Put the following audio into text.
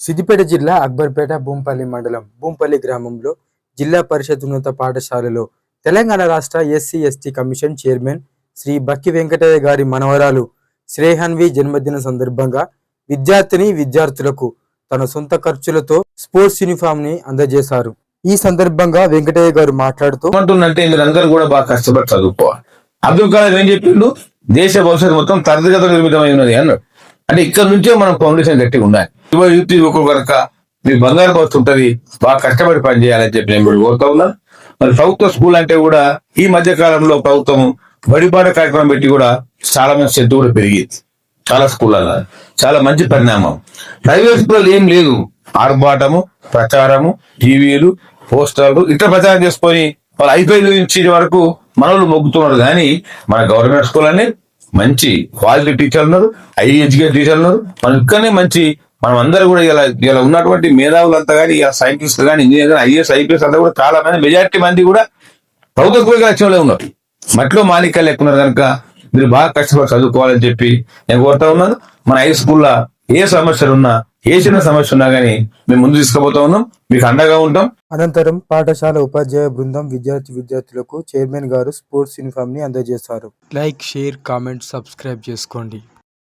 సిద్దిపేట జిల్లా అక్బర్పేట భూంపల్లి మండలం భూంపల్లి గ్రామంలో జిల్లా పరిషత్ ఉన్నత పాఠశాలలో తెలంగాణ రాష్ట్ర SC ST commission chairman Shri Bakki Venkataiah గారి మనవరాలు శ్రేహన్వి జన్మదిన సందర్భంగా విద్యార్థులకు తన సొంత ఖర్చులతో స్పోర్ట్స్ యూనిఫామ్ ని అందజేశారు. ఈ సందర్భంగా వెంకటయ్య గారు మాట్లాడుతూ మీరందరూ కూడా బాగా కష్టపడి చదువుకోవాలి. అబ్దుల్ కలాం ఏం చెప్పిండు, దేశ భవిష్యత్తు మొత్తం తరగతి నిర్మితమై ఉన్నది అన్నాడు. అంటే ఇక్కడ నుంచే మనం ఫౌండేషన్ గట్టిగా ఉండాలి. యువకులు కనుక మీ బంగారు భవిష్యత్తు ఉంటుంది, బాగా కష్టపడి పని చేయాలని చెప్పి నేను కోరుతా ఉన్నాను. మరి ప్రభుత్వ స్కూల్ అంటే కూడా ఈ మధ్య కాలంలో ప్రభుత్వం బడిబాట కార్యక్రమం పెట్టి కూడా చాలా మంది శ్రద్ధ కూడా పెరిగింది. చాలా స్కూళ్ళలో చాలా మంచి పరిణామం. ప్రైవేట్ స్కూల్ ఏం లేదు, ఆర్భాటము, ప్రచారము, టీవీలు, పోస్టర్లు ఇట్లా ప్రచారం చేసుకొని వాళ్ళు ఐపీఎల్ నుంచి వరకు మనోళ్ళు మొగ్గుతున్నారు. కానీ మన గవర్నమెంట్ స్కూల్ అని మంచి క్వాలిటీ టీచర్లు ఉన్నారు, హై ఎడ్యుకేట్ టీచర్లు ఉన్నారు. మనం ఇక్కడనే మంచి మనం అందరూ కూడా ఇలా ఉన్నటువంటి మేధావులంతా కానీ సైంటిస్టులు కానీ ఇంజనీర్ కానీ ఐఏఎస్ ఐపీఎస్ అంతా కూడా చాలా మంది మెజారిటీ మంది కూడా ప్రభుత్వ స్కూల్ లక్ష్యంలో ఉన్నారు. మట్లో మాలికలు ఎక్కున్నారు కనుక మీరు బాగా కష్టపడి చదువుకోవాలని చెప్పి నేను కోరుతా ఉన్నాను. మన హై స్కూల్లో ఏ సమస్యలు ఉన్నా, ఏ చిన్న సమస్య ఉన్నా కానీ మేము ముందు తీసుకుపోతా ఉన్నాం, మీకు అండగా ఉంటాం. అనంతరం పాఠశాల ఉపాధ్యాయ బృందం విద్యార్థులకు చైర్మన్ గారు స్పోర్ట్స్ యూనిఫామ్ ని అందజేశారు. లైక్, షేర్, కామెంట్, సబ్స్క్రైబ్ చేసుకోండి.